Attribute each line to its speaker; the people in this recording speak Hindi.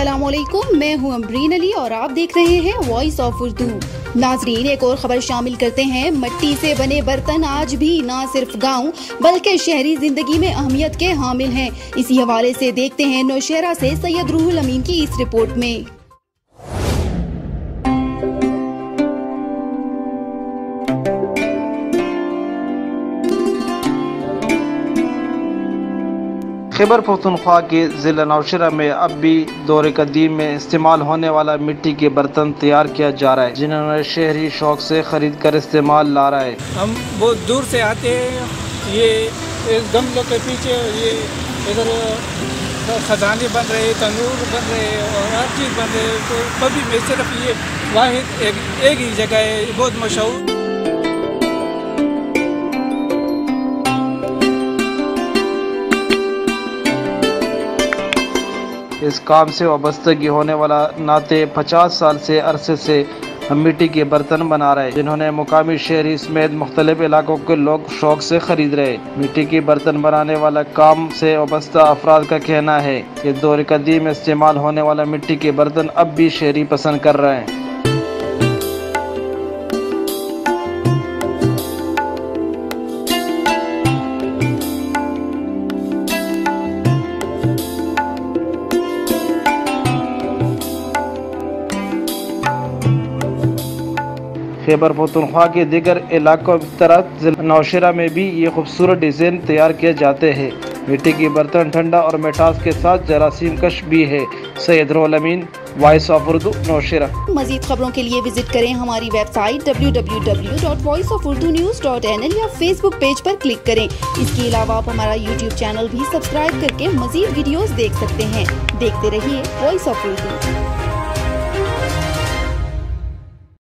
Speaker 1: अस्सलामुअलैकुम, मैं हूं अमरीन अली और आप देख रहे हैं वॉइस ऑफ उर्दू। नाजरीन, एक और खबर शामिल करते हैं। मिट्टी से बने बर्तन आज भी न सिर्फ गांव बल्कि शहरी जिंदगी में अहमियत के हामिल हैं। इसी हवाले से देखते हैं नौशहरा से सैयद रूहुल अमीन की इस रिपोर्ट में।
Speaker 2: खैबर पख्तूनख्वा के ज़िला नौशहरा में अब भी दौर कदीम में इस्तेमाल होने वाला मिट्टी के बर्तन तैयार किया जा रहा है, जिन्होंने शहरी शौक से खरीद कर इस्तेमाल ला रहा है।
Speaker 3: हम बहुत दूर से आते हैं। ये गमलों के पीछे ये इधर खजाने बन रहे, तंदूर बन रहे और हर चीज़ बन रहे। तो कभी में सिर्फ ये वाहिद एक ही जगह है, बहुत मशहूर।
Speaker 2: इस काम से वाबस्तगी होने वाला नाते 50 साल से अरसे से हम मिट्टी के बर्तन बना रहे, जिन्होंने मुकामी शहरी समेत मुख्तलिफ इलाकों के लोग शौक से खरीद रहे। मिट्टी के बर्तन बनाने वाला काम से वाबस्ता अफराद का कहना है कि दौर कदीम में इस्तेमाल होने वाला मिट्टी के बर्तन अब भी शहरी पसंद कर रहे हैं। खैबर पख्तूनख्वा के दीगर इलाकों की तरह नौशहरा में भी ये खूबसूरत डिज़ाइन तैयार किए जाते हैं। मिट्टी के बर्तन ठंडा और मिठास के साथ जरासीम कश भी है। सैयद रूहुल अमीन, वॉइस ऑफ उर्दू, नौशहरा।
Speaker 1: मजीद खबरों के लिए विजिट करें हमारी वेबसाइट www.voiceofurdunews.nl या फेसबुक पेज पर क्लिक करें। इसके अलावा आप हमारा यूट्यूब चैनल भी सब्सक्राइब करके मजीद वीडियोस देख सकते हैं। देखते रहिए वॉइस ऑफ उर्दू।